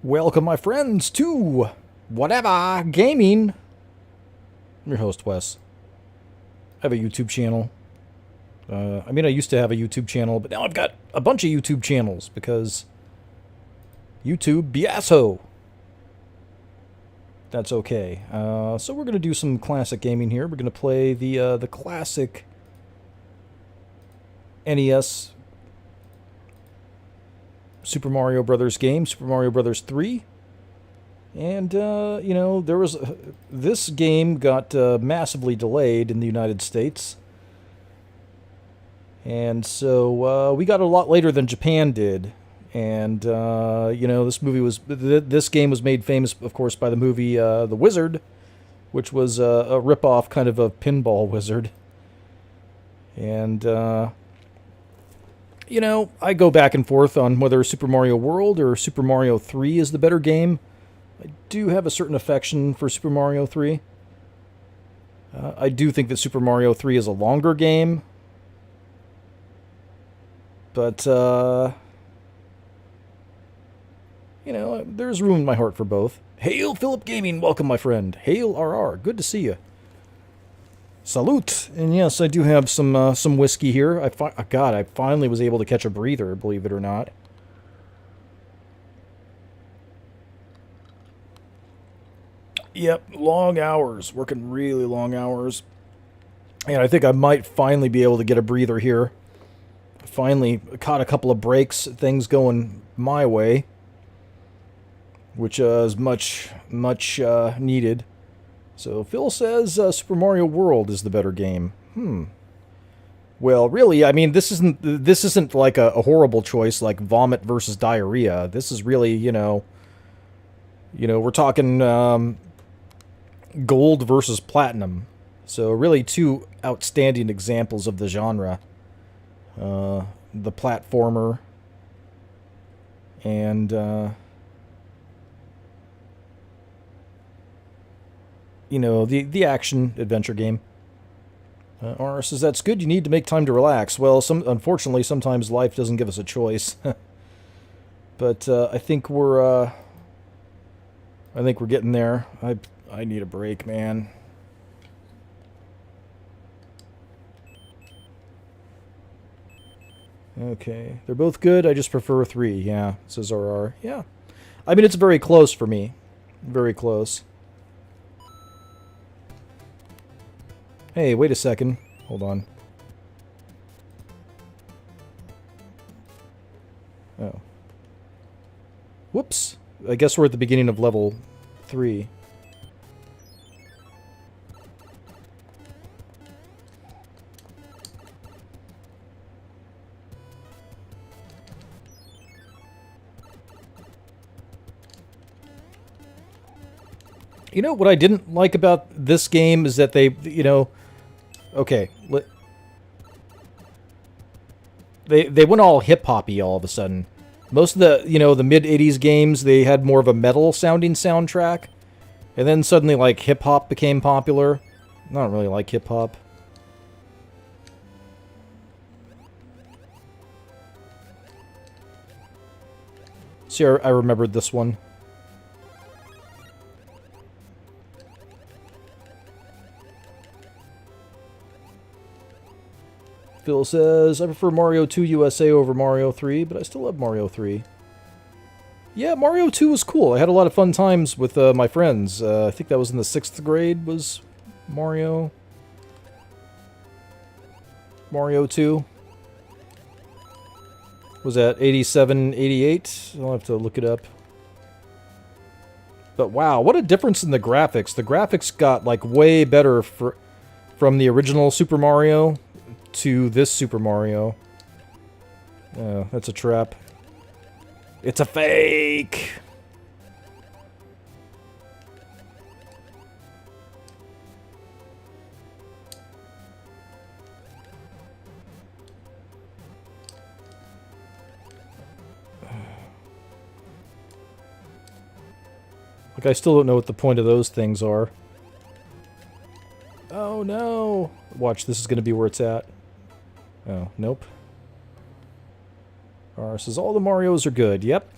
Welcome, my friends, to Whatever Gaming. I'm your host, Wes. I have a YouTube channel. I used to have a YouTube channel, but now I've got a bunch of YouTube channels because YouTube Biasso. That's okay. So we're gonna do some classic gaming here. We're gonna play the classic NES Super Mario Brothers game, Super Mario Brothers 3. And, there was... this game got massively delayed in the United States. And so we got a lot later than Japan did. And, this game was made famous, of course, by the movie The Wizard, which was a rip-off kind of a pinball wizard. And, I go back and forth on whether Super Mario World or Super Mario 3 is the better game. I do have a certain affection for Super Mario 3. I do think that Super Mario 3 is a longer game. But, there's room in my heart for both. Hail Philip Gaming, welcome my friend. Hail RR, good to see you. Salute! And yes, I do have some whiskey here. I finally was able to catch a breather, believe it or not. Yep, long hours, working really long hours. And I think I might finally be able to get a breather here. Finally caught a couple of breaks, things going my way. Which is much needed. So Phil says Super Mario World is the better game. Well, really, I mean, this isn't like a horrible choice like vomit versus diarrhea. This is really, we're talking gold versus platinum. So really two outstanding examples of the genre. The platformer and the action adventure game. R says that's good. You need to make time to relax. Well, unfortunately, sometimes life doesn't give us a choice. But I think we're getting there. I need a break, man. Okay, they're both good. I just prefer 3. Yeah, says RR. Yeah, I mean it's very close for me. Very close. Hey, wait a second. Hold on. Oh. Whoops. I guess we're at the beginning of level 3. You know what I didn't like about this game is that they, okay, they went all hip-hoppy all of a sudden. Most of the, the mid-80s games, they had more of a metal-sounding soundtrack. And then suddenly, like, hip-hop became popular. I don't really like hip-hop. See, I remembered this one. Phil says, I prefer Mario 2 USA over Mario 3, but I still love Mario 3. Yeah, Mario 2 was cool. I had a lot of fun times with my friends. I think that was in the 6th grade, was Mario 2. Was that 87, 88? I'll have to look it up. But wow, what a difference in the graphics. The graphics got, like, way better from the original Super Mario to this Super Mario. Oh, that's a trap. It's a fake! Like, I still don't know what the point of those things are. Oh no! Watch, this is gonna be where it's at. Oh, nope. R says all the Marios are good. Yep.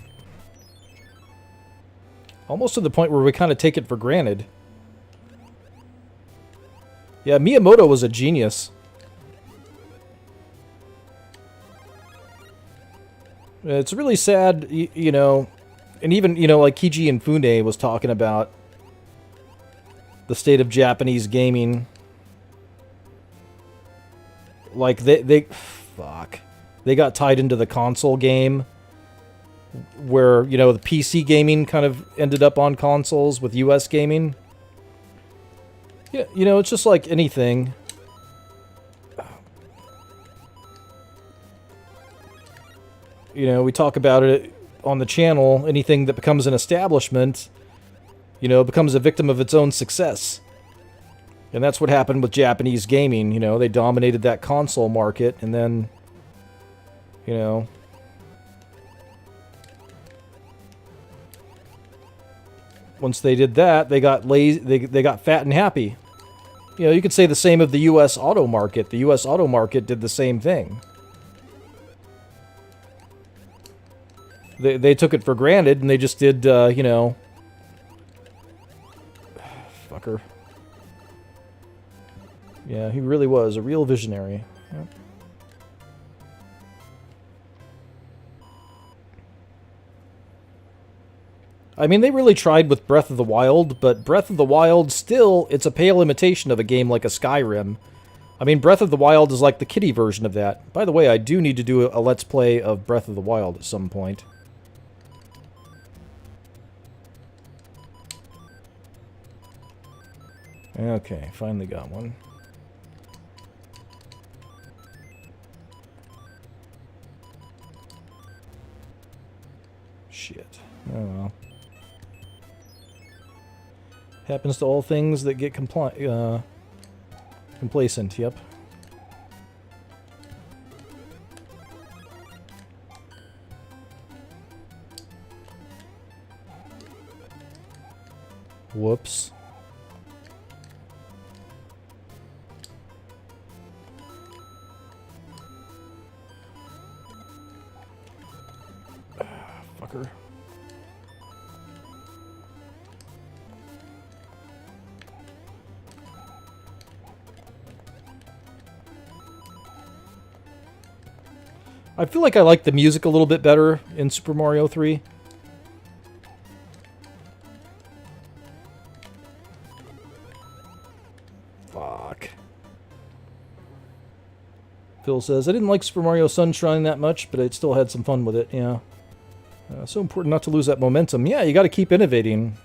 Almost to the point where we kind of take it for granted. Yeah, Miyamoto was a genius. It's really sad, you know, and even, you know, like Keiji Inafune was talking about the state of Japanese gaming. Like, fuck. They got tied into the console game where, you know, the PC gaming kind of ended up on consoles with US gaming. Yeah, you know, it's just like anything. You know, we talk about it on the channel. Anything that becomes an establishment, you know, becomes a victim of its own success. And that's what happened with Japanese gaming. You know, they dominated that console market, and then, you know, once they did that, they got lazy. They got fat and happy. You know, you could say the same of the U.S. auto market. The U.S. auto market did the same thing. They took it for granted, and they just did, you know... Fucker. Yeah, he really was a real visionary. Yep. I mean, they really tried with Breath of the Wild, but Breath of the Wild still, it's a pale imitation of a game like a Skyrim. I mean, Breath of the Wild is like the kiddie version of that. By the way, I do need to do a Let's Play of Breath of the Wild at some point. Okay, finally got one. Shit. Oh well. Happens to all things that get complacent, yep. Whoops. Fucker. I feel like I like the music a little bit better in Super Mario 3. Fuck. Phil says, I didn't like Super Mario Sunshine that much, but I still had some fun with it, yeah. So important not to lose that momentum. Yeah, you gotta keep innovating.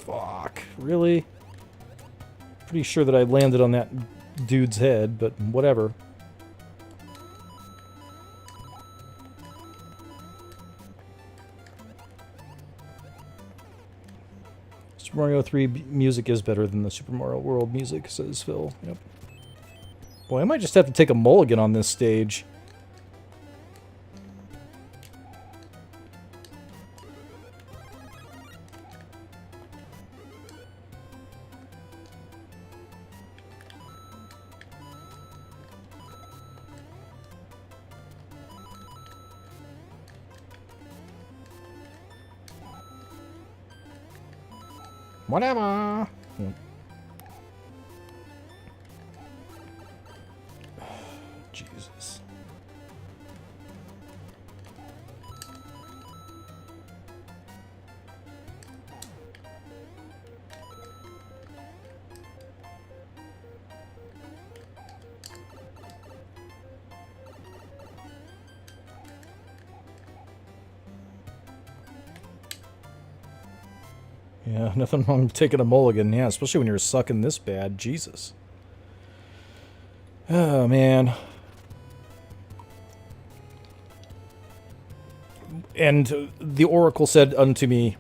Fuck. Really? Pretty sure that I landed on that dude's head, but whatever. Super Mario 3 music is better than the Super Mario World music, says Phil. Yep. Boy, I might just have to take a mulligan on this stage. Whatever. Jesus. Yeah, nothing wrong with taking a mulligan. Yeah, especially when you're sucking this bad. Jesus. Oh, man. And the Oracle said unto me,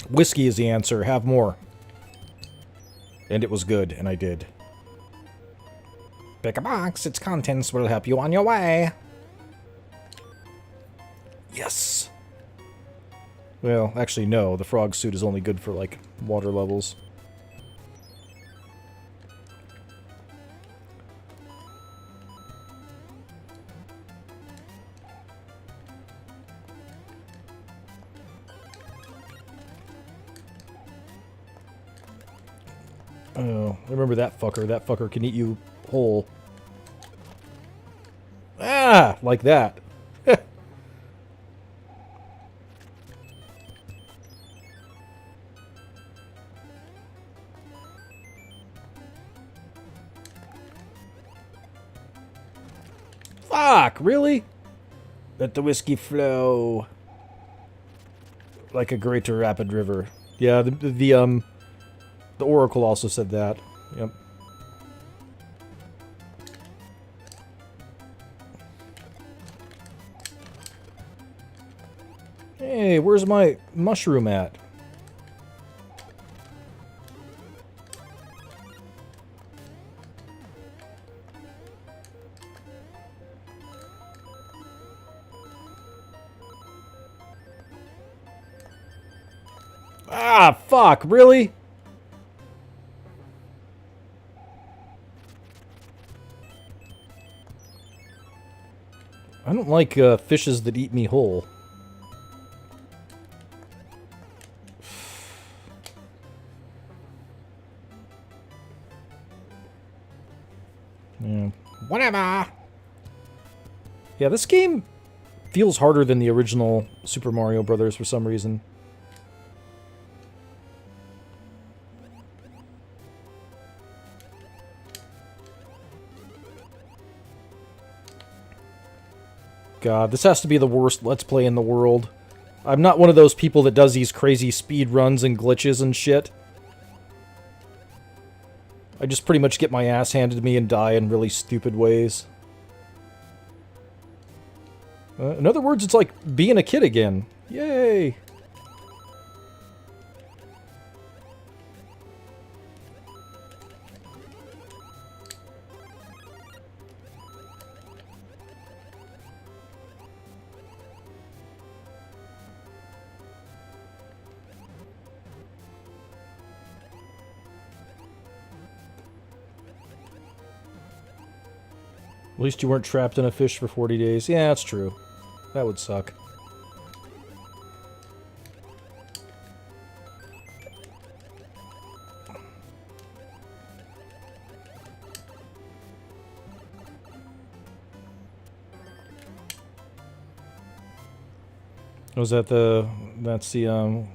Whiskey is the answer. Have more. And it was good, and I did. Pick a box. Its contents will help you on your way. Yes. Well, actually, no. The frog suit is only good for, like, water levels. Oh, remember that fucker. That fucker can eat you whole. Ah! Like that. Fuck! Really? Let the whiskey flow. Like a great rapid river. Yeah, the Oracle also said that. Yep. Hey, where's my mushroom at? Ah, fuck, really? I don't like fishes that eat me whole. Yeah. Whatever. Yeah, this game feels harder than the original Super Mario Brothers for some reason. God, this has to be the worst Let's Play in the world. I'm not one of those people that does these crazy speed runs and glitches and shit. I just pretty much get my ass handed to me and die in really stupid ways. In other words, it's like being a kid again. Yay! At least you weren't trapped in a fish for 40 days. Yeah, that's true. That would suck. Was that the... That's the,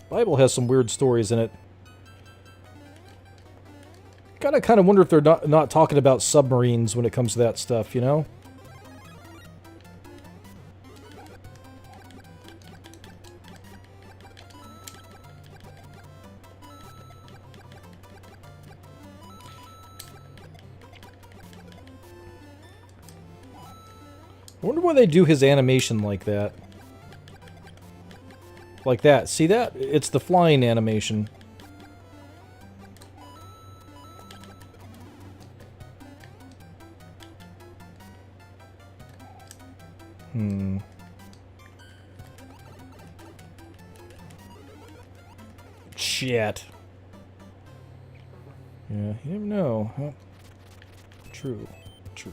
Bible has some weird stories in it. Gotta kind of wonder if they're not talking about submarines when it comes to that stuff, you know? I wonder why they do his animation like that. Like that. See that? It's the flying animation. Shit. Yeah, you never know. Huh? True. True.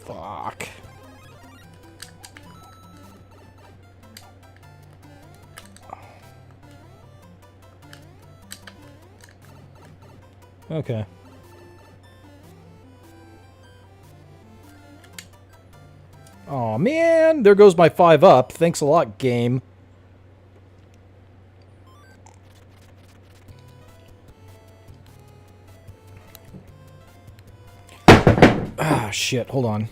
Fuck. Okay. Aw, man! There goes my 5 up. Thanks a lot, game. Ah, shit. Hold on.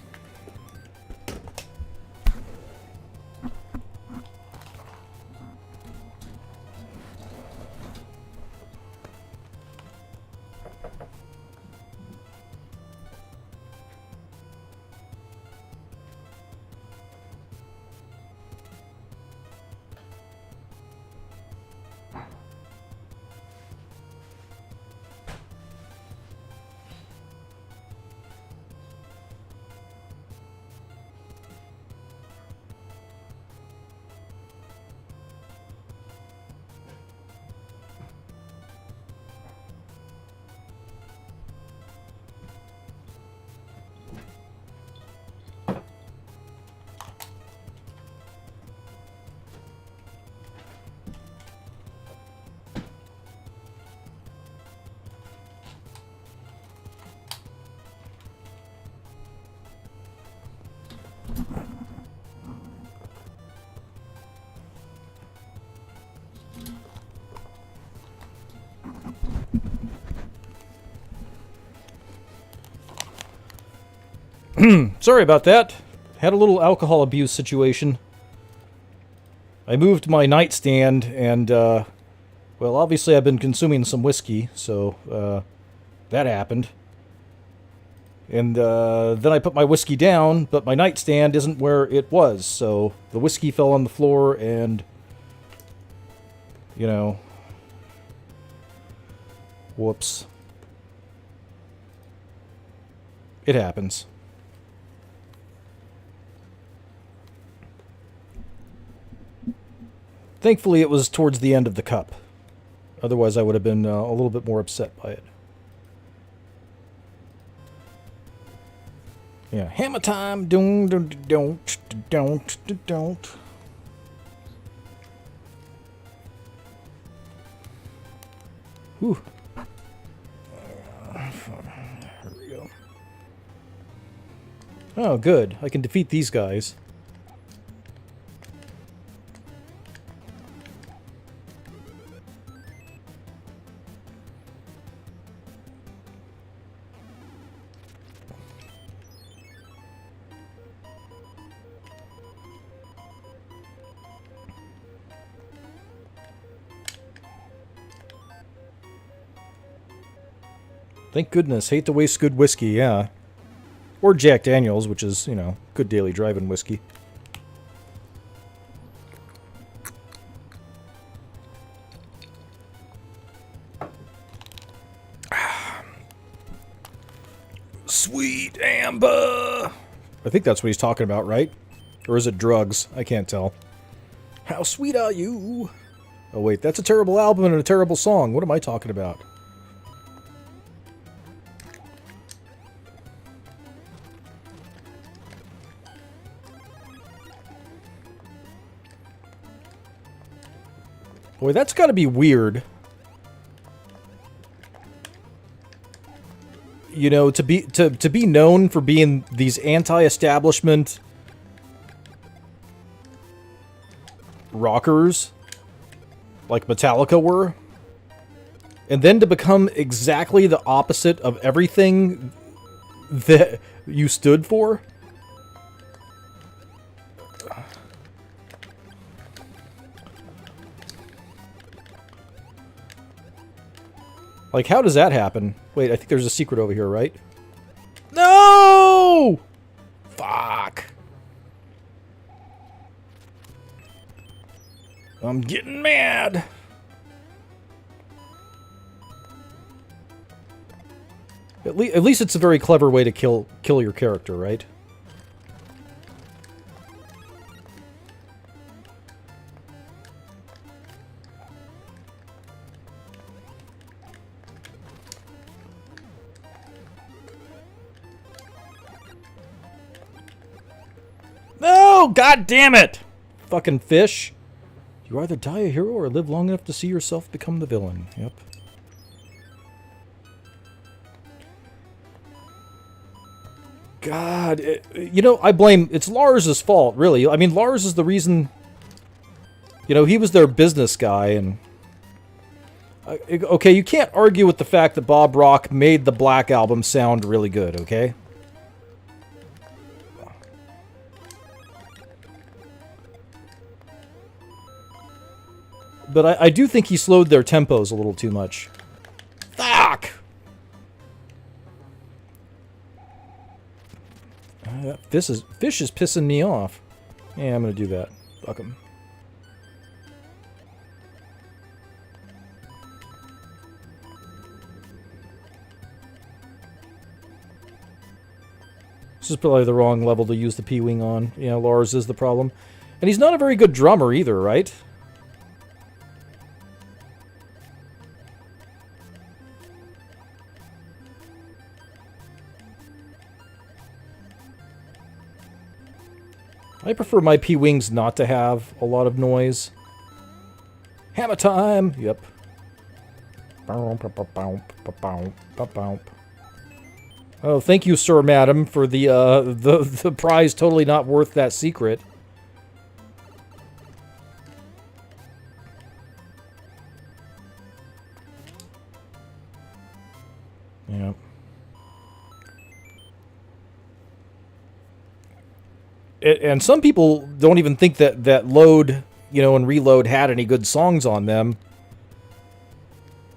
Sorry about that. Had a little alcohol abuse situation. I moved my nightstand and, well, obviously I've been consuming some whiskey, so, that happened. And, then I put my whiskey down, but my nightstand isn't where it was, so the whiskey fell on the floor and, you know, whoops. It happens. Thankfully, it was towards the end of the cup. Otherwise, I would have been a little bit more upset by it. Yeah, hammer time. Don't. Whew. Here we go. Oh, good. I can defeat these guys. Thank goodness. Hate to waste good whiskey, yeah. Or Jack Daniels, which is, you know, good daily driving whiskey. Sweet Amber! I think that's what he's talking about, right? Or is it drugs? I can't tell. How sweet are you? Oh wait, that's a terrible album and a terrible song. What am I talking about? Boy, that's gotta be weird. You know, to be known for being these anti-establishment rockers, like Metallica were, and then to become exactly the opposite of everything that you stood for. Like, how does that happen? Wait, I think there's a secret over here, right? No! Fuck. I'm getting mad. At least it's a very clever way to kill your character, right? No! God damn it! Fucking fish. You either die a hero or live long enough to see yourself become the villain. Yep. God, you know, I blame... It's Lars' fault, really. I mean, Lars is the reason... You know, he was their business guy, and... Okay, you can't argue with the fact that Bob Rock made the Black Album sound really good, okay? But I do think he slowed their tempos a little too much. Fuck! Fish is pissing me off. Yeah, I'm gonna do that. Fuck him. This is probably the wrong level to use the P-Wing on. You know, Lars is the problem. And he's not a very good drummer either, right? I prefer my P-Wings not to have a lot of noise. Hammer time! Yep. Oh, thank you, sir, madam, for the prize totally not worth that secret. Yep. And some people don't even think that Load, you know, and Reload had any good songs on them.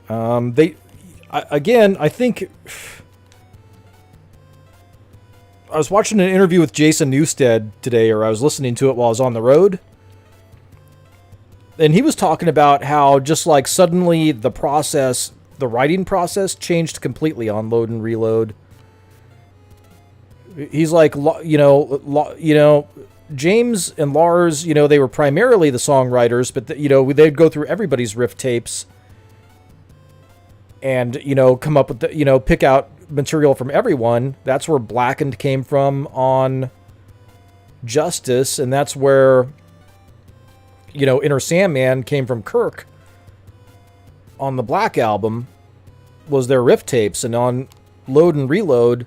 I think... I was watching an interview with Jason Newsted today, or I was listening to it while I was on the road. And he was talking about how just like suddenly the writing process changed completely on Load and Reload. He's like, you know, James and Lars, you know, they were primarily the songwriters, but, you know, they'd go through everybody's riff tapes and, you know, come up with, you know, pick out material from everyone. That's where Blackened came from on Justice, and that's where, you know, Inner Sandman came from Kirk on the Black Album, was their riff tapes, and on Load and Reload,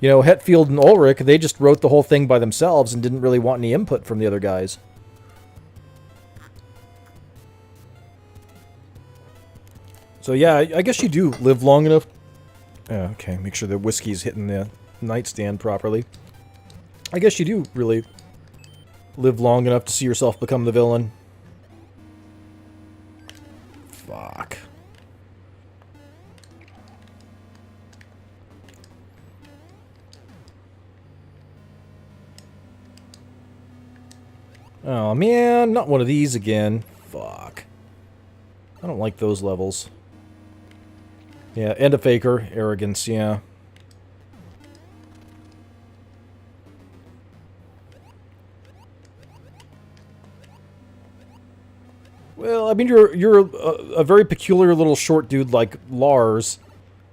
you know, Hetfield and Ulrich, they just wrote the whole thing by themselves and didn't really want any input from the other guys. So yeah, I guess you do live long enough. Okay, make sure the whiskey's hitting the nightstand properly. I guess you do really live long enough to see yourself become the villain. Fuck. Oh man, not one of these again. Fuck. I don't like those levels. Yeah, End of Faker, Arrogance, yeah. Well, I mean, you're a very peculiar little short dude like Lars,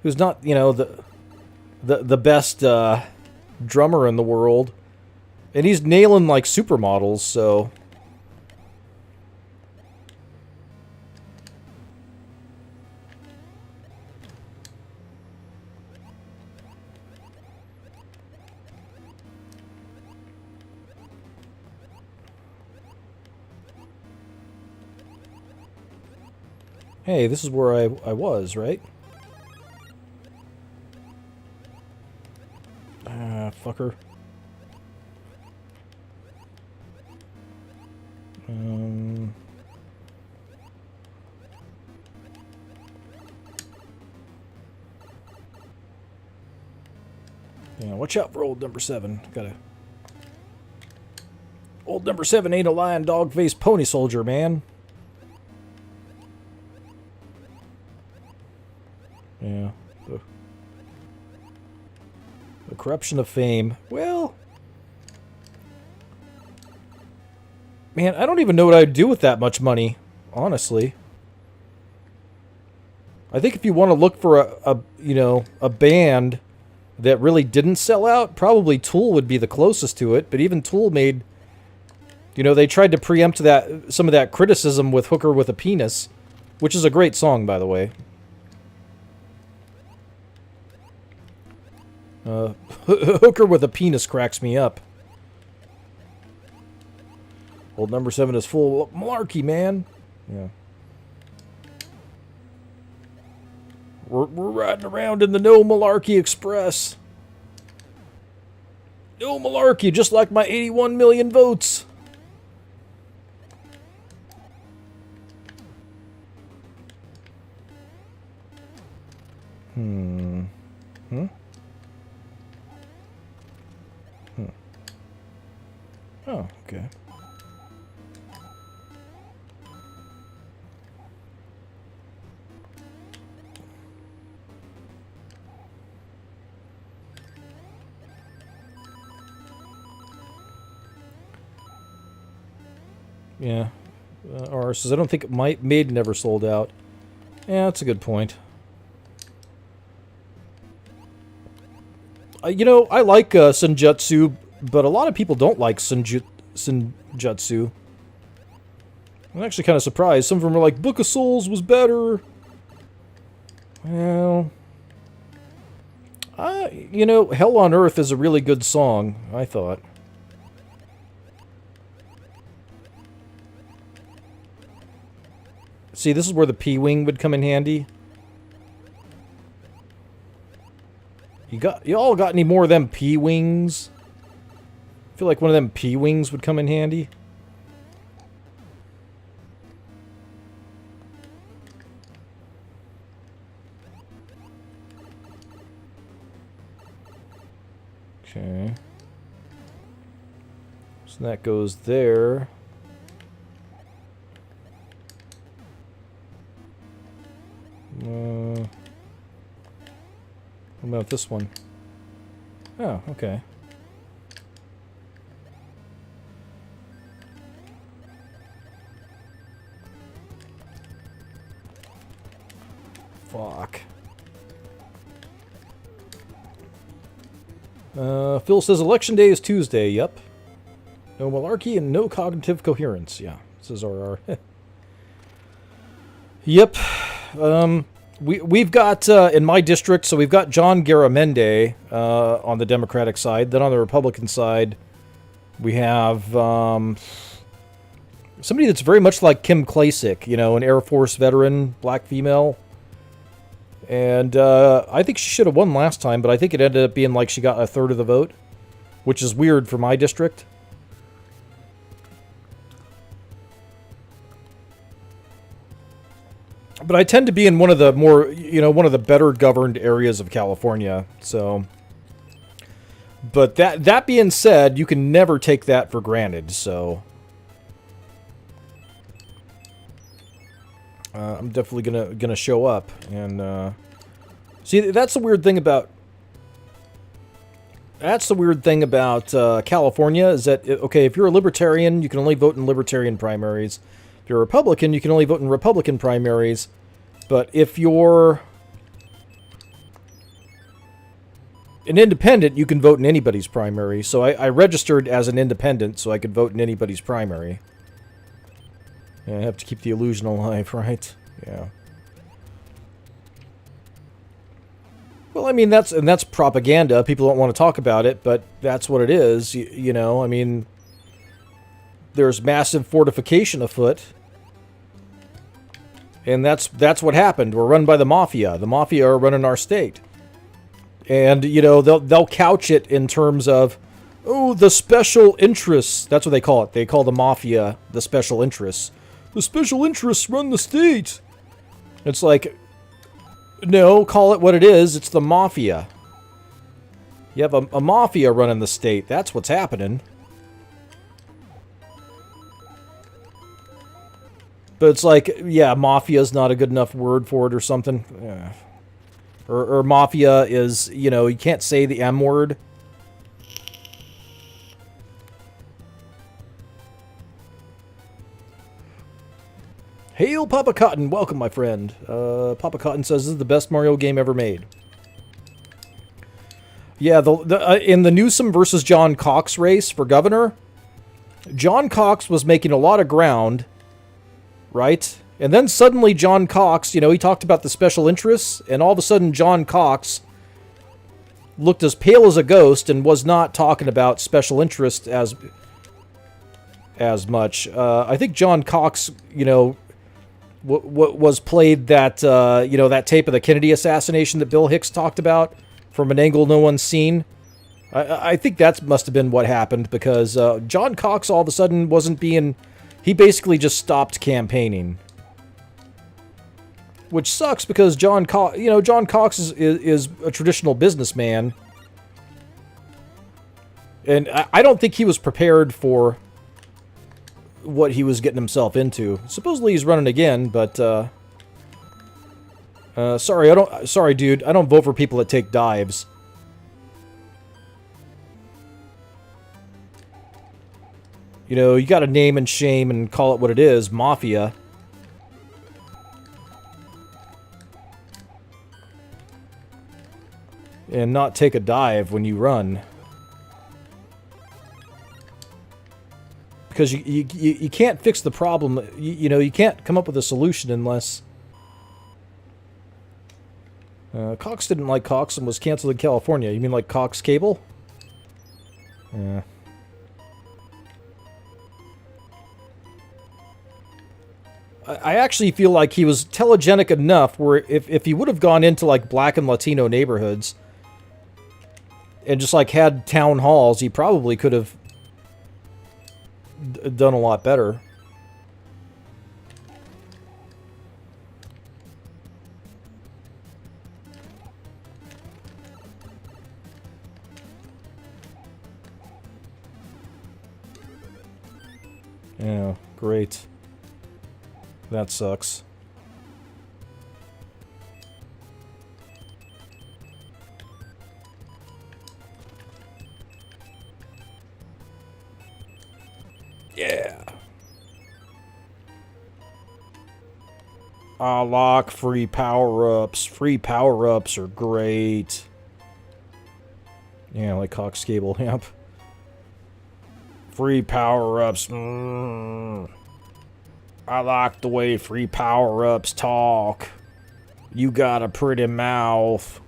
who's not, you know, the best drummer in the world, and he's nailing like supermodels, so. Hey, this is where I was, right? Ah, fucker. Yeah, watch out for old number 7. Gotta... Old number 7 ain't a lion dog-faced pony soldier, man. Yeah. The corruption of fame. Well... Man, I don't even know what I'd do with that much money, honestly. I think if you want to look for a band that really didn't sell out, probably Tool would be the closest to it, but even Tool made You know, they tried to preempt some of that criticism with Hooker with a Penis, which is a great song, by the way. Hooker with a Penis cracks me up. Old number 7 is full of malarkey, man. Yeah. We're riding around in the No Malarkey Express. No malarkey, just like my 81 million votes. Oh, okay. Yeah. R says, I don't think Maid never sold out. Yeah, that's a good point. You know, I like Senjutsu, but a lot of people don't like Senjutsu. I'm actually kind of surprised. Some of them are like, Book of Souls was better. Well... you know, Hell on Earth is a really good song, I thought. See, this is where the P-Wing would come in handy. You all got any more of them P-Wings? I feel like one of them P-Wings would come in handy. Okay. So that goes there. What about this one? Oh, okay. Fuck. Phil says election day is Tuesday. Yep. No malarkey and no cognitive coherence. Yeah, says RR. Yep. We've got, in my district, so we've got John Garamendi on the Democratic side. Then on the Republican side, we have somebody that's very much like Kim Klacik, you know, an Air Force veteran, black female. And I think she should have won last time, but I think it ended up being like she got a third of the vote, which is weird for my district. But I tend to be in one of the more, you know, one of the better governed areas of California, so... But that being said, you can never take that for granted, so... I'm definitely gonna show up, and, see, that's the weird thing about... That's the weird thing about California, is that, okay, if you're a Libertarian, you can only vote in Libertarian primaries. If you're a Republican, you can only vote in Republican primaries. But if you're an independent, you can vote in anybody's primary. So I registered as an independent so I could vote in anybody's primary. Yeah, I have to keep the illusion alive, right? Yeah. Well, I mean, that's propaganda. People don't want to talk about it, but that's what it is. You know, I mean, there's massive fortification afoot. And that's what happened. We're run by the Mafia. The Mafia are running our state. And, you know, they'll couch it in terms of, oh, the special interests. That's what they call it. They call the Mafia the special interests. The special interests run the state. It's like, no, call it what it is. It's the Mafia. You have a Mafia running the state. That's what's happening. But it's like, yeah, Mafia's not a good enough word for it or something. Yeah. Or Mafia is, you know, you can't say the M word. Hail Papa Cotton, welcome my friend. Papa Cotton says this is the best Mario game ever made. Yeah, in the Newsom versus John Cox race for governor, John Cox was making a lot of ground, right? And then suddenly John Cox, you know, he talked about the special interests, and all of a sudden John Cox looked as pale as a ghost and was not talking about special interest as much. I think John Cox, you know, was played that, you know, that tape of the Kennedy assassination that Bill Hicks talked about from an angle no one's seen. I think that must have been what happened, because John Cox all of a sudden wasn't being... He basically just stopped campaigning. Which sucks, because John Cox, you know, John Cox is a traditional businessman. And I don't think he was prepared for what he was getting himself into. Supposedly he's running again, but sorry dude, I don't vote for people that take dives. You know, you gotta name and shame and call it what it is, mafia. And not take a dive when you run. Because you can't fix the problem. You know, you can't come up with a solution unless... Cox didn't like Cox and was canceled in California. You mean like Cox Cable? Yeah. I actually feel like he was telegenic enough where if he would have gone into like Black and Latino neighborhoods and just like had town halls, he probably could have done a lot better. Yeah, great. That sucks. Yeah. I like free power-ups. Free power-ups are great. Yeah, like Cox Cable, yep. Free power-ups. I like the way free power-ups talk. You got a pretty mouth.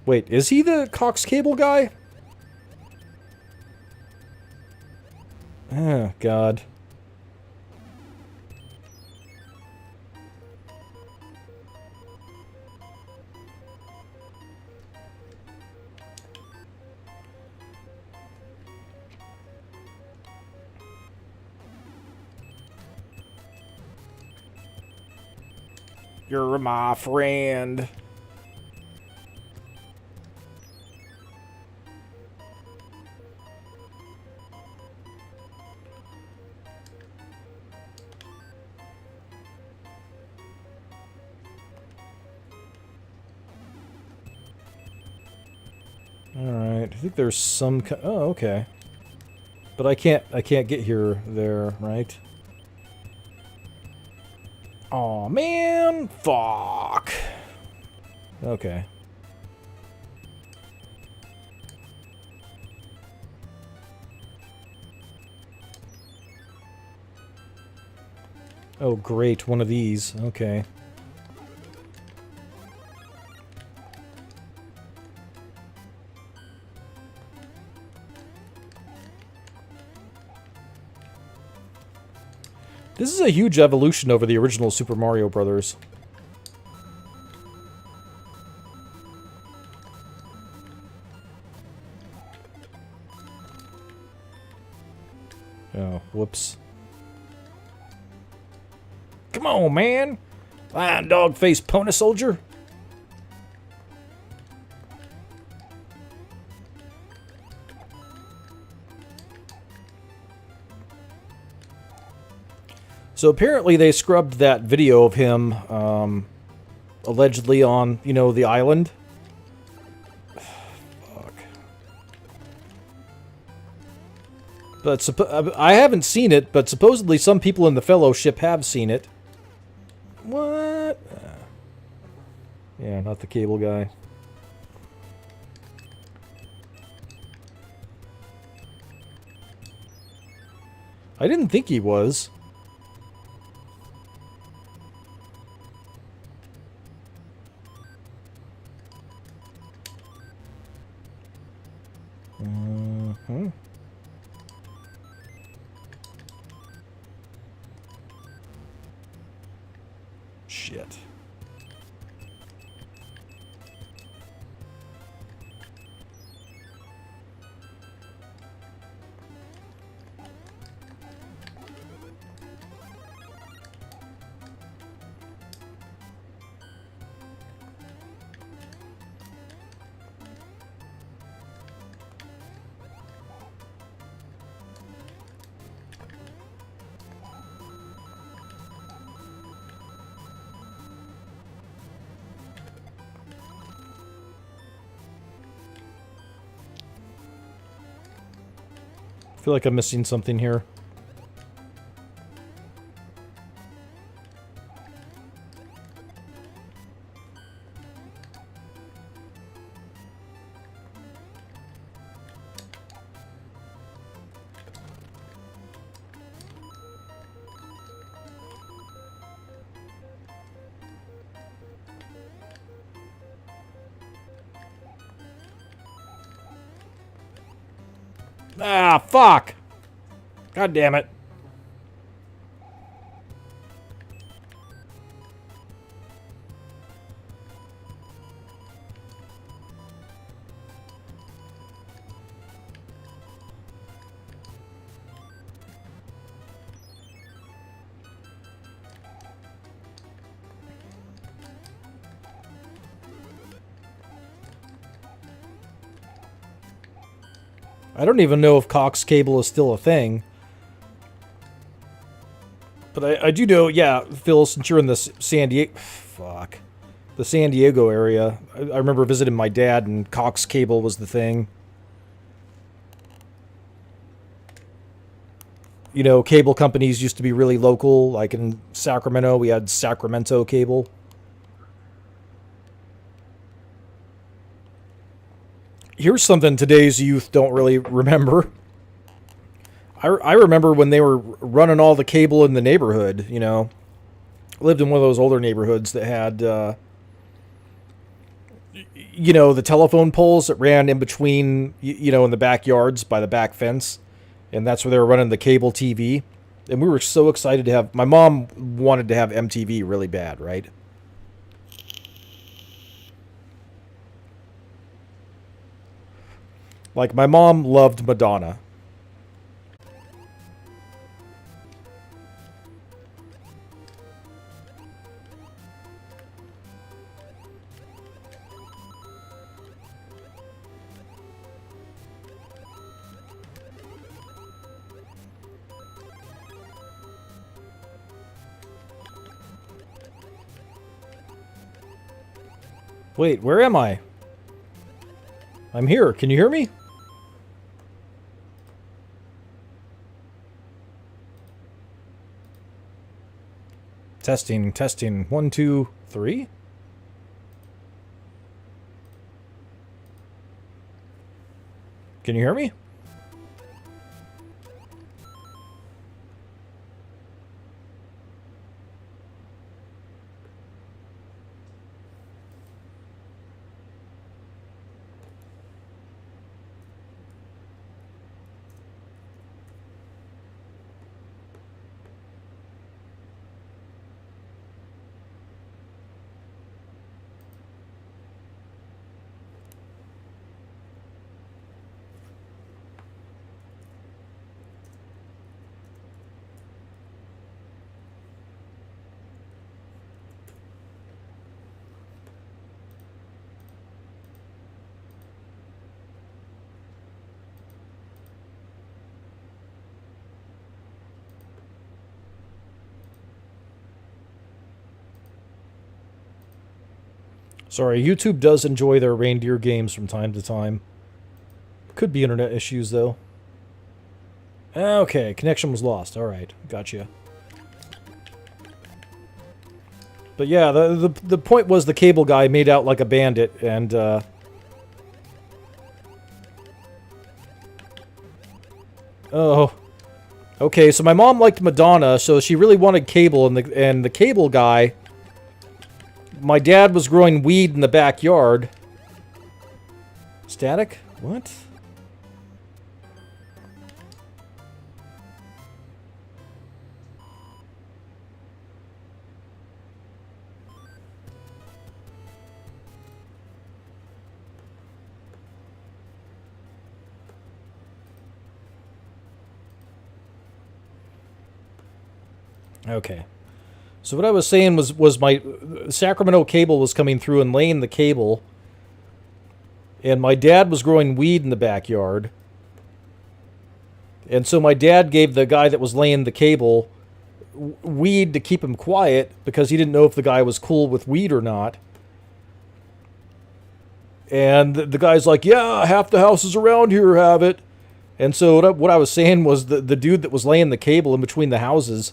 Wait, is he the Cox Cable guy? Oh, God. You're my friend. Alright, I think there's some oh, okay. But I can't get here there, right? Aw, man! Fuck! Okay. Oh, great, one of these. Okay. This is a huge evolution over the original Super Mario Brothers. Oh, whoops. Come on, man! Lion dog face pony soldier! So apparently they scrubbed that video of him, allegedly on, you know, the island. Fuck. But I haven't seen it, but supposedly some people in the Fellowship have seen it. What? Yeah, not the cable guy. I didn't think he was. Mm-hmm. Shit. I feel like I'm missing something here. Ah, fuck! God damn it. I don't even know if Cox Cable is still a thing. But I do know, yeah, Phil, since you're in the San Diego... Fuck. The San Diego area. I remember visiting my dad and Cox Cable was the thing. You know, cable companies used to be really local. Like in Sacramento, we had Sacramento Cable. Here's something today's youth don't really remember. I remember when they were running all the cable in the neighborhood, you know. I lived in one of those older neighborhoods that had, you know, the telephone poles that ran in between, you know, in the backyards by the back fence. And that's where they were running the cable TV. And we were so excited to have... My mom wanted to have MTV really bad, right? Like, my mom loved Madonna. Wait, where am I? I'm here. Can you hear me? Testing, testing. 1, 2, 3? Can you hear me? Sorry, YouTube does enjoy their reindeer games from time to time. Could be internet issues, though. Okay, connection was lost. Alright, gotcha. But yeah, the point was the cable guy made out like a bandit, and, Oh. Okay, so my mom liked Madonna, so she really wanted Cable, and the Cable guy... My dad was growing weed in the backyard. Static? What? Okay. So what I was saying was my Sacramento Cable was coming through and laying the cable, and my dad was growing weed in the backyard, and so my dad gave the guy that was laying the cable weed to keep him quiet because he didn't know if the guy was cool with weed or not. And the guy's like, "Yeah, half the houses around here have it." And so what I was saying was the dude that was laying the cable in between the houses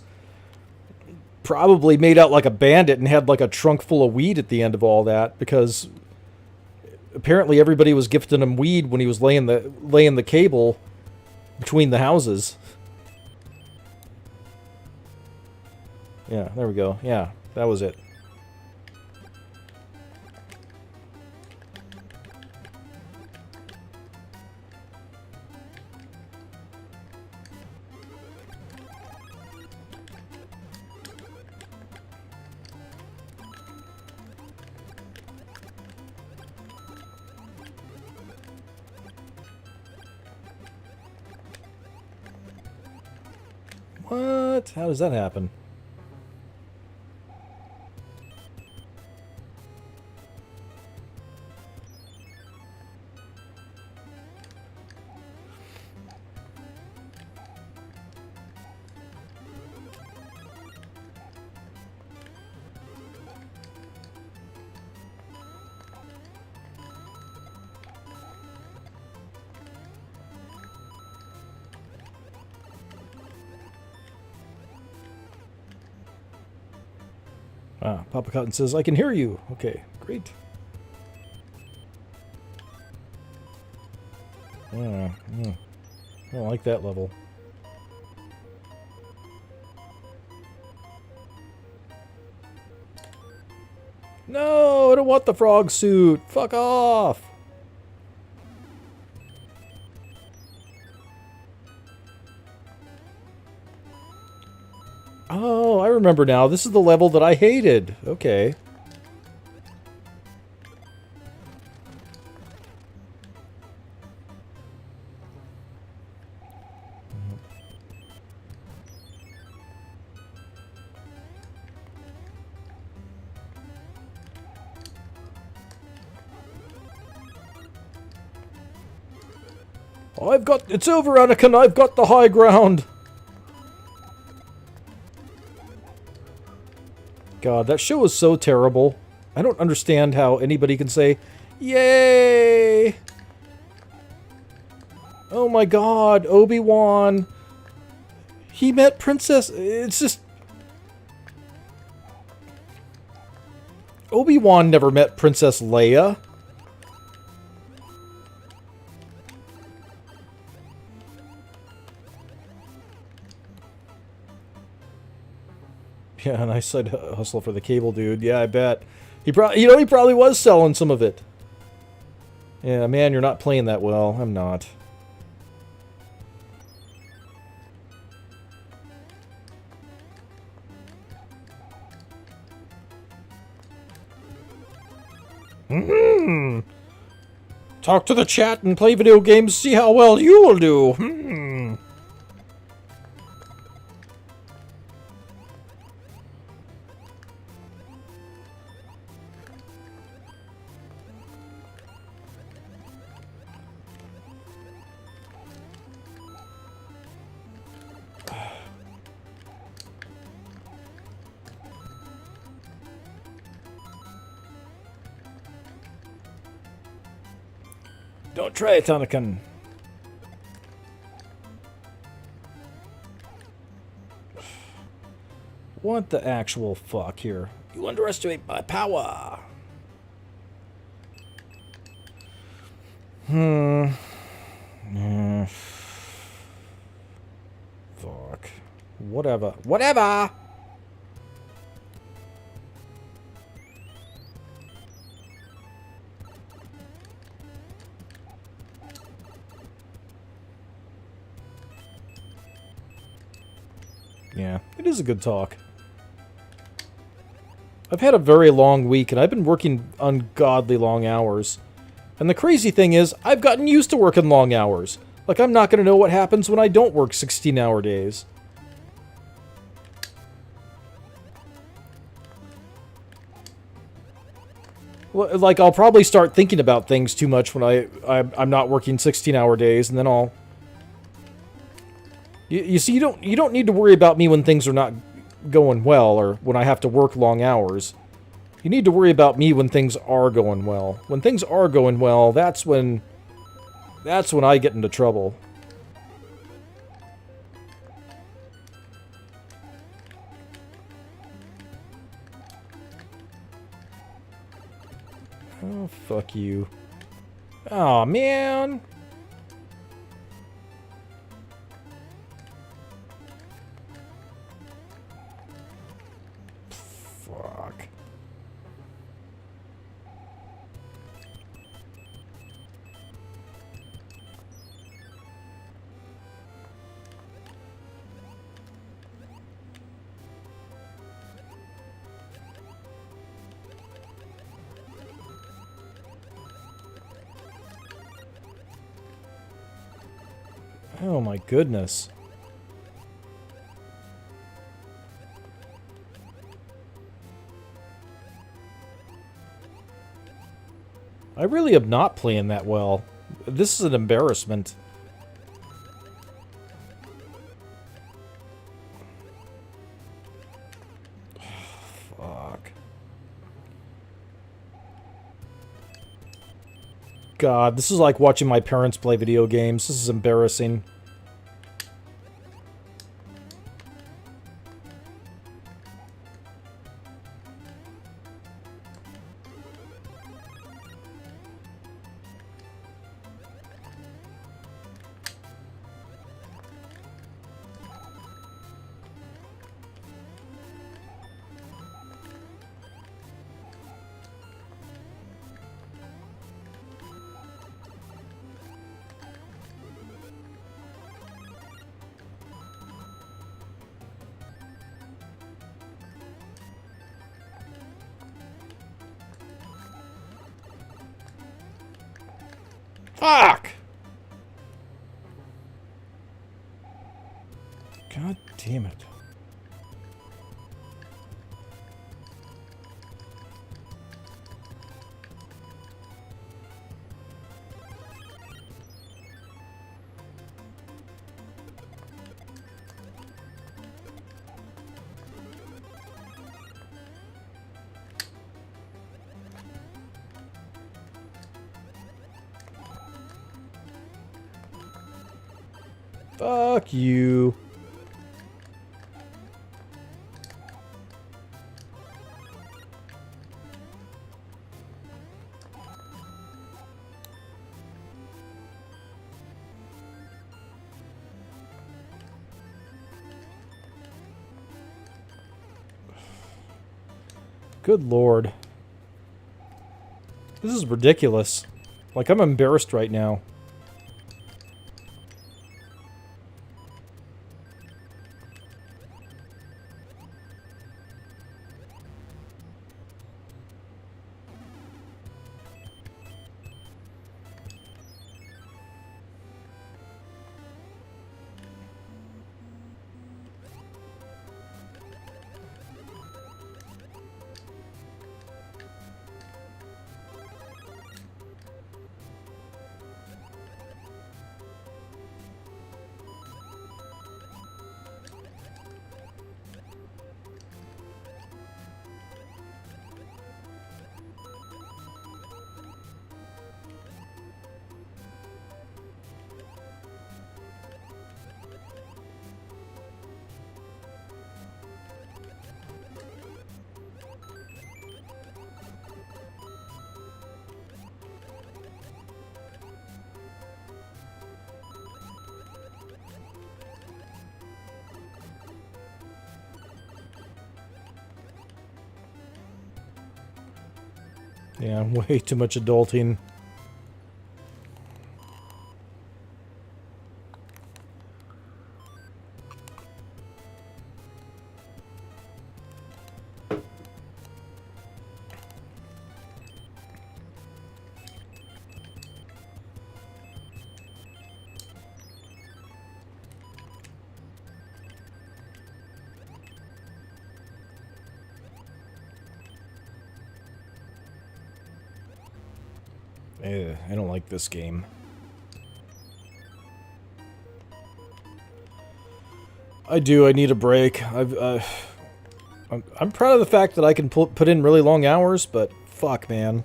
probably made out like a bandit and had like a trunk full of weed at the end of all that, because apparently everybody was gifting him weed when he was laying the cable between the houses. Yeah, there we go. Yeah, that was it. What? How does that happen? Ah, Papa Cotton says, "I can hear you." Okay, great. I don't like that level. No, I don't want the frog suit. Fuck off. Oh, I remember now. This is the level that I hated. Okay. It's over, Anakin. I've got the high ground. God, that show is so terrible. I don't understand how anybody can say, "Yay!" Oh my God, Obi-Wan. He met Princess. It's just... Obi-Wan never met Princess Leia. Yeah, a nice side hustle for the cable dude. Yeah, I bet. He probably was selling some of it. Yeah, man, you're not playing that well. I'm not. Talk to the chat and play video games, see how well you will do. Don't try it, Anakin. What the actual fuck here? You underestimate my power. Fuck. Whatever. Whatever! Yeah, it is a good talk. I've had a very long week, and I've been working ungodly long hours. And the crazy thing is, I've gotten used to working long hours. Like, I'm not going to know what happens when I don't work 16-hour days. Well, like, I'll probably start thinking about things too much when I'm not working 16-hour days, and then I'll... You see, you don't need to worry about me when things are not going well, or when I have to work long hours. You need to worry about me when things are going well. When things are going well, that's when I get into trouble. Oh, fuck you. Aw, man. Fuck. Oh my goodness. I really am not playing that well. This is an embarrassment. Fuck. God, this is like watching my parents play video games. This is embarrassing. Fuck! God damn it. Fuck you. Good lord. This is ridiculous. Like, I'm embarrassed right now. Yeah, way too much adulting. I don't like this game. I do. I need a break. I'm proud of the fact that I can put in really long hours, but fuck, man.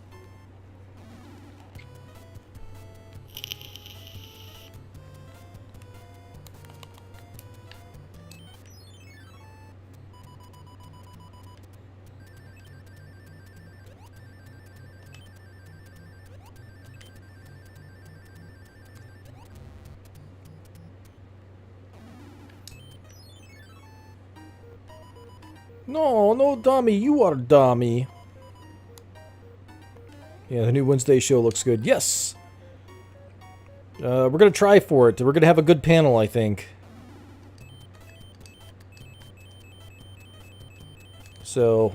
No, no, dummy. You are dummy. Yeah, the new Wednesday show looks good. Yes! We're gonna try for it. We're gonna have a good panel, I think. So...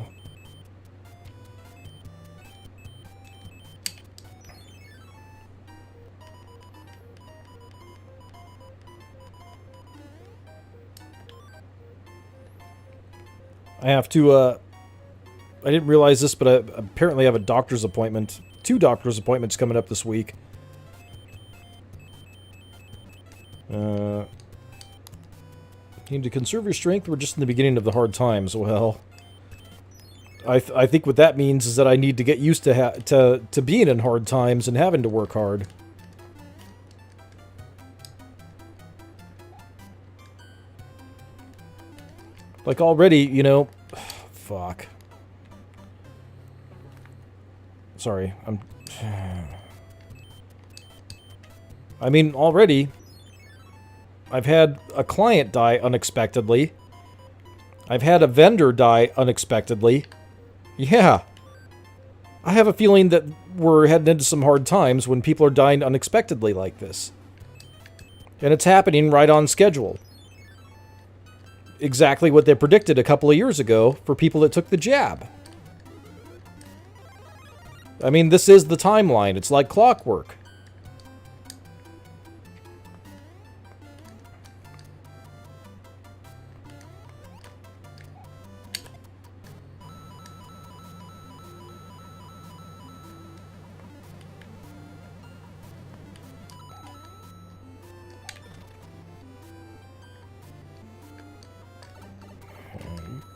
I have to, I didn't realize this, but I apparently have a doctor's appointment. 2 doctor's appointments coming up this week. Need to conserve your strength? We're just in the beginning of the hard times. Well, I think what that means is that I need to get used to being in hard times and having to work hard. Like already, you know... Fuck. Sorry, I mean, already... I've had a client die unexpectedly. I've had a vendor die unexpectedly. Yeah. I have a feeling that we're heading into some hard times when people are dying unexpectedly like this. And it's happening right on schedule. Exactly what they predicted a couple of years ago for people that took the jab. I mean, this is the timeline. It's like clockwork.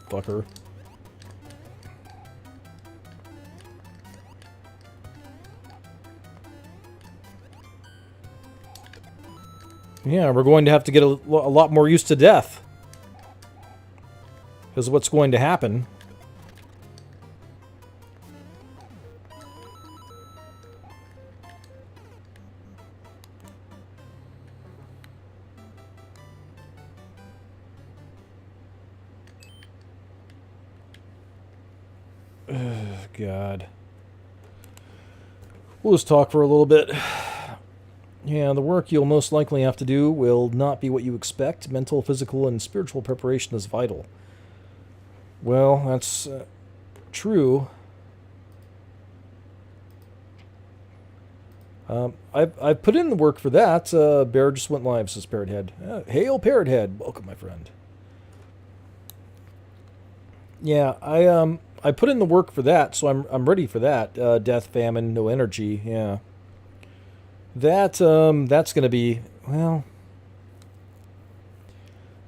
Fucker. Yeah, we're going to have to get a lot more used to death. Because what's going to happen. God. We'll just talk for a little bit. Yeah, the work you'll most likely have to do will not be what you expect. Mental, physical, and spiritual preparation is vital. Well, that's true. I've put in the work for that. Bear just went live, says Parrot Head. Hail, Parrot Head. Welcome, my friend. Yeah, I put in the work for that, so I'm ready for that. Death, famine, no energy. Yeah. That's going to be, well,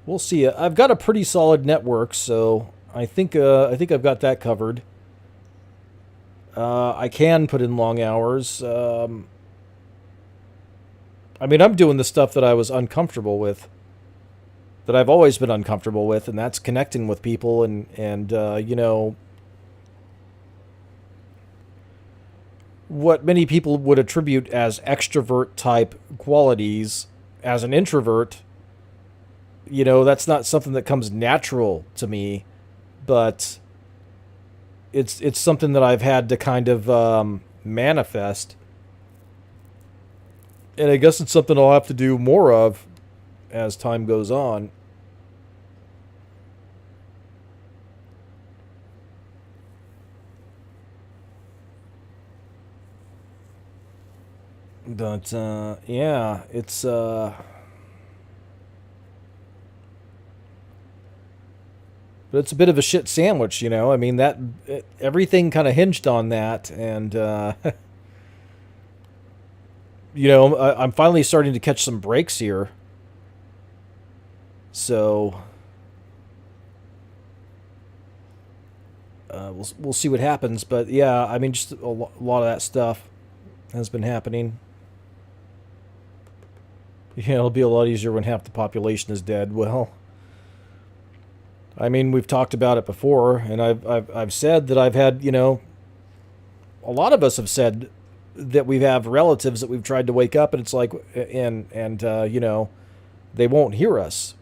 we'll see. I've got a pretty solid network, so I think I've got that covered. I can put in long hours. I mean, I'm doing the stuff that I was uncomfortable with, that I've always been uncomfortable with, and that's connecting with people and you know, what many people would attribute as extrovert type qualities as an introvert. You know, that's not something that comes natural to me, but it's something that I've had to kind of manifest, and I guess it's something I'll have to do more of as time goes on. But yeah, it's. But it's a bit of a shit sandwich, you know. I mean, that everything kind of hinged on that, and you know, I'm finally starting to catch some breaks here. So we'll see what happens. But yeah, I mean, just a lot of that stuff has been happening. Yeah, it'll be a lot easier when half the population is dead. Well, I mean, we've talked about it before, and I've said that I've had, you know, a lot of us have said that we have relatives that we've tried to wake up, and it's like, and you know, they won't hear us.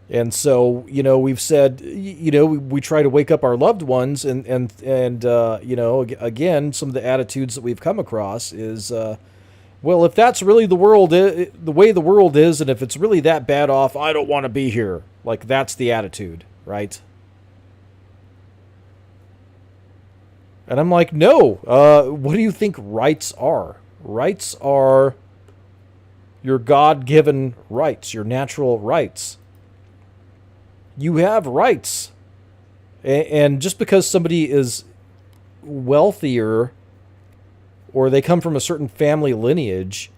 And so, you know, we've said, you know, we try to wake up our loved ones, and you know, again, some of the attitudes that we've come across is, well, if that's really the world, the way the world is, and if it's really that bad off, I don't want to be here. Like, that's the attitude, right? And I'm like, no. What do you think rights are? Rights are your God-given rights, your natural rights. You have rights. And just because somebody is wealthier or they come from a certain family lineage,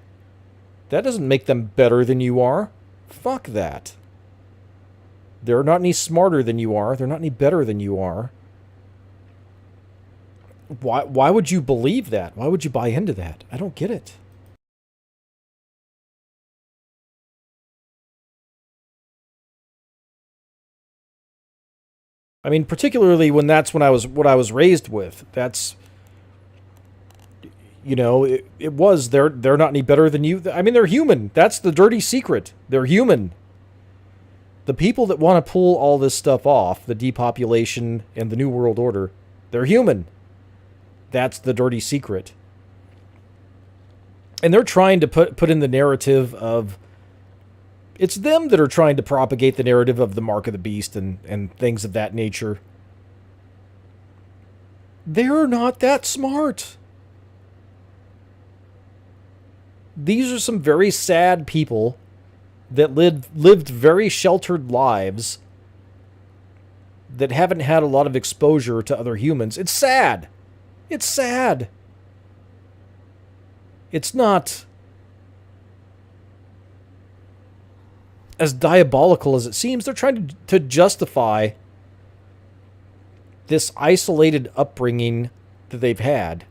that doesn't make them better than you are. Fuck that. They're not any smarter than you are. They're not any better than you are. Why would you believe that? Why would you buy into that? I don't get it. I mean, particularly when that's what I was raised with. That's, you know, it was they're not any better than you. I mean, they're human. That's the dirty secret. They're human. The people that want to pull all this stuff off, the depopulation and the New World Order, they're human. That's the dirty secret. And they're trying to put in the narrative of, it's them that are trying to propagate the narrative of the mark of the beast and things of that nature. They're not that smart. These are some very sad people that lived very sheltered lives that haven't had a lot of exposure to other humans. It's sad. It's sad. It's not as diabolical as it seems. They're trying to justify this isolated upbringing that they've had,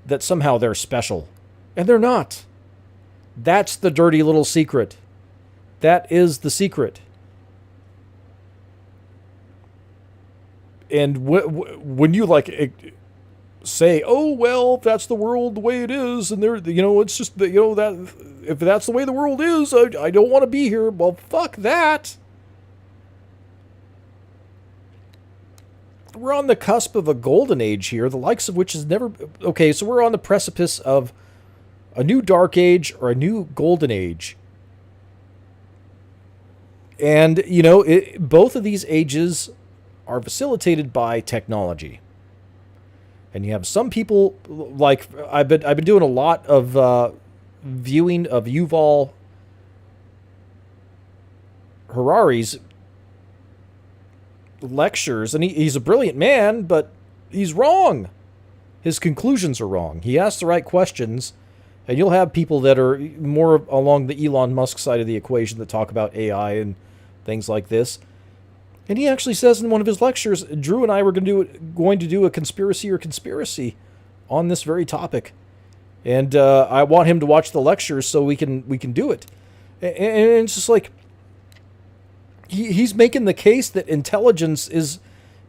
that somehow they're special. And they're not. That's the dirty little secret. That is the secret. And when you say, oh, well, if that's the world the way it is, and you know, it's just, you know, that if that's the way the world is, I don't want to be here. Well, fuck that. We're on the cusp of a golden age here, the likes of which has never... Okay, so we're on the precipice of a new dark age or a new golden age. And, you know, both of these ages are facilitated by technology. And you have some people, like, I've been doing a lot of viewing of Yuval Harari's lectures, and he's a brilliant man, but he's wrong. His conclusions are wrong. He asks the right questions, and you'll have people that are more along the Elon Musk side of the equation that talk about AI and things like this. And he actually says in one of his lectures, Drew and I were going to do a conspiracy on this very topic. And I want him to watch the lectures so we can do it. And it's just like, he's making the case that intelligence is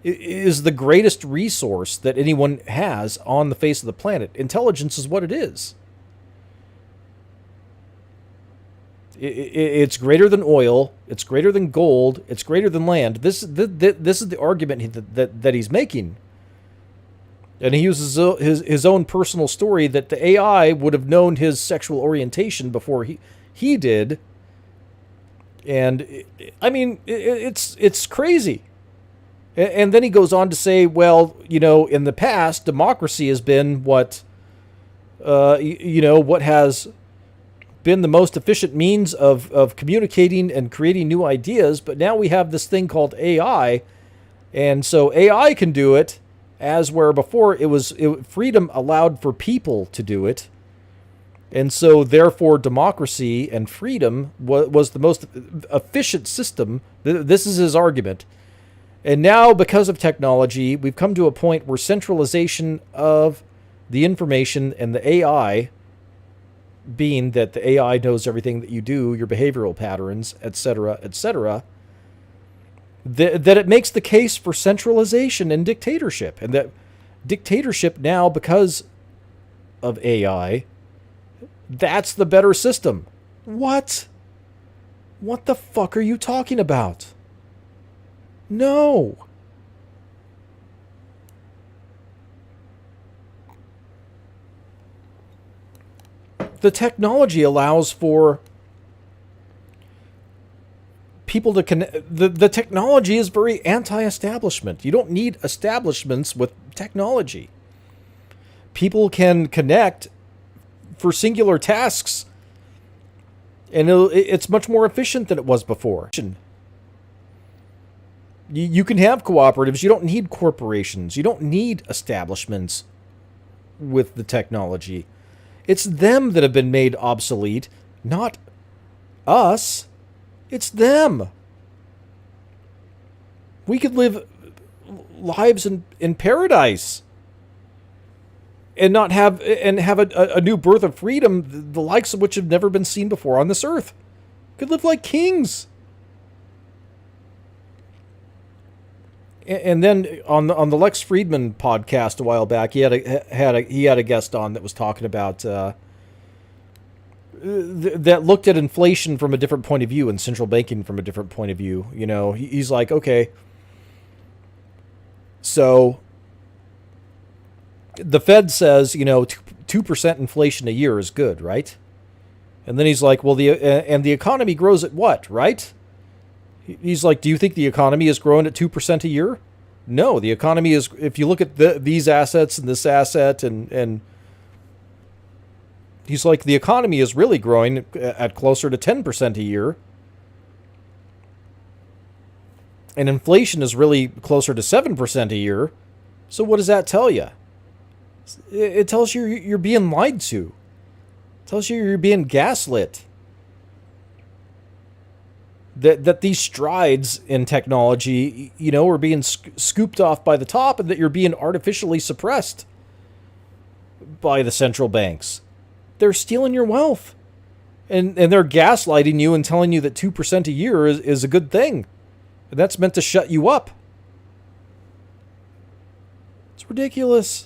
the greatest resource that anyone has on the face of the planet. Intelligence is what it is. It's greater than oil. It's greater than gold. It's greater than land. This is the argument that he's making. And he uses his own personal story that the AI would have known his sexual orientation before he did. And I mean, it's crazy. And then he goes on to say, well, in the past, democracy has been what has been the most efficient means of communicating and creating new ideas. But now we have this thing called AI. And so AI can do it, as where before freedom allowed for people to do it. And so therefore democracy and freedom was the most efficient system. This is his argument. And now, because of technology, we've come to a point where centralization of the information and the AI, being that the AI knows everything that you do, your behavioral patterns, etc., that it makes the case for centralization and dictatorship. And that dictatorship now, because of AI, that's the better system. What? What the fuck are you talking about? No. The technology allows for people to connect. The technology is very anti-establishment. You don't need establishments with technology. People can connect for singular tasks, and it's much more efficient than it was before. You can have cooperatives. You don't need corporations. You don't need establishments with the technology. It's them that have been made obsolete, not us. It's them. We could live lives in paradise and not have a new birth of freedom, the likes of which have never been seen before on this earth. Could live like kings. And then on the Lex Friedman podcast a while back, he had a guest on that was talking about that looked at inflation from a different point of view and central banking from a different point of view. He's like, okay, so the Fed says 2% inflation a year is good, right? And then he's like, well, the economy grows at what, right? He's like, do you think the economy is growing at 2% a year? No, the economy is, if you look at these assets and this asset, and he's like, the economy is really growing at closer to 10% a year. And inflation is really closer to 7% a year. So what does that tell you? It tells you you're being lied to. It tells you you're being gaslit. That these strides in technology, are being scooped off by the top, and that you're being artificially suppressed by the central banks. They're stealing your wealth. And they're gaslighting you and telling you that 2% a year is a good thing. And that's meant to shut you up. It's ridiculous.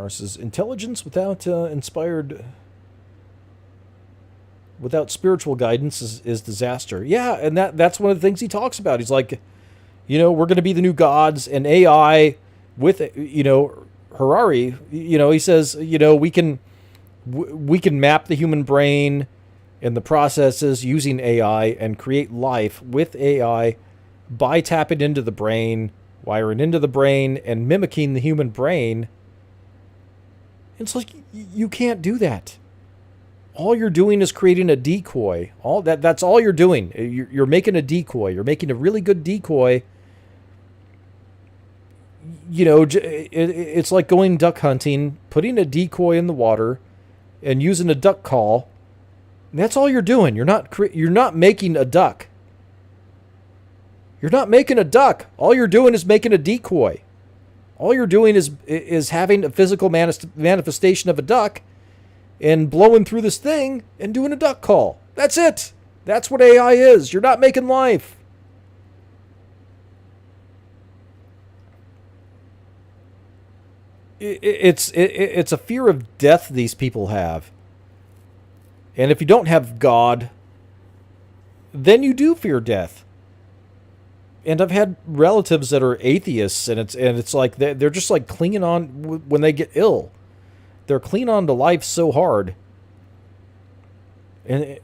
This is intelligence without without spiritual guidance is disaster. Yeah, and that's one of the things he talks about. He's like, we're going to be the new gods, and AI with Harari. He says, we can map the human brain and the processes using AI and create life with AI by tapping into the brain, wiring into the brain, and mimicking the human brain. It's like, you can't do that. All you're doing is creating a decoy. That's all you're doing. You're making a decoy. You're making a really good decoy. It's like going duck hunting, putting a decoy in the water, and using a duck call. And that's all you're doing. You're not making a duck. You're not making a duck. All you're doing is making a decoy. All you're doing is having a physical manifestation of a duck and blowing through this thing and doing a duck call. That's it. That's what AI is. You're not making life. It's a fear of death these people have. And if you don't have God, then you do fear death. And I've had relatives that are atheists, and it's like they're just like clinging on when they get ill. They're clinging on to life so hard, and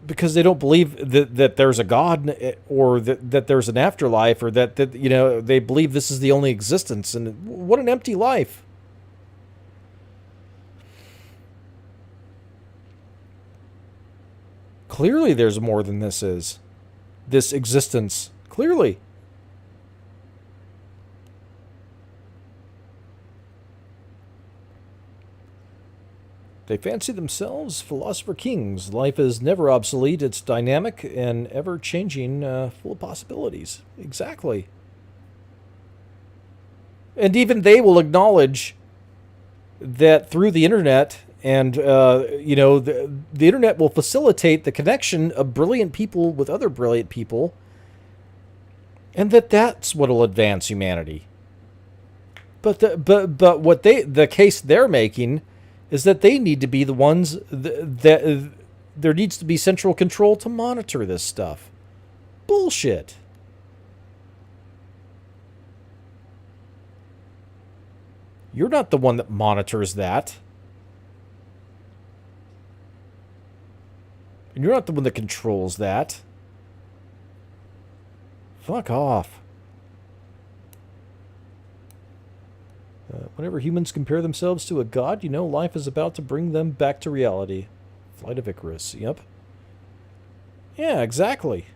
because they don't believe that there's a God, or that there's an afterlife, or that they believe this is the only existence. And what an empty life. Clearly there's more than this existence. Clearly. They fancy themselves philosopher kings. Life is never obsolete. It's dynamic and ever-changing, full of possibilities. Exactly. And even they will acknowledge that through the internet, and the internet will facilitate the connection of brilliant people with other brilliant people, and that's what will advance humanity. But the case they're making is that they need to be the ones that there needs to be central control to monitor this stuff. Bullshit. You're not the one that monitors that. And you're not the one that controls that. Fuck off. Whenever humans compare themselves to a god, life is about to bring them back to reality. Flight of Icarus. Yep. Yeah, exactly.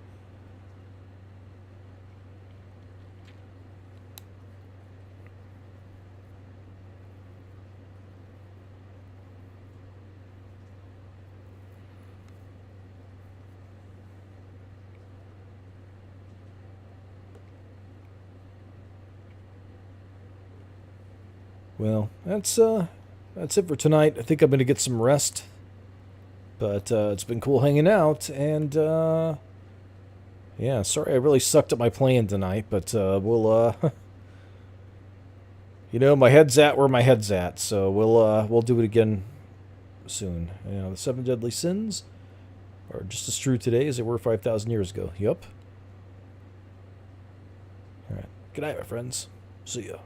Well, that's it for tonight. I think I'm going to get some rest. But it's been cool hanging out, and yeah, sorry I really sucked at my playing tonight, but we'll my head's at where my head's at, so we'll do it again soon. The 7 deadly sins are just as true today as they were 5,000 years ago. Yup. All right. Good night, my friends. See ya.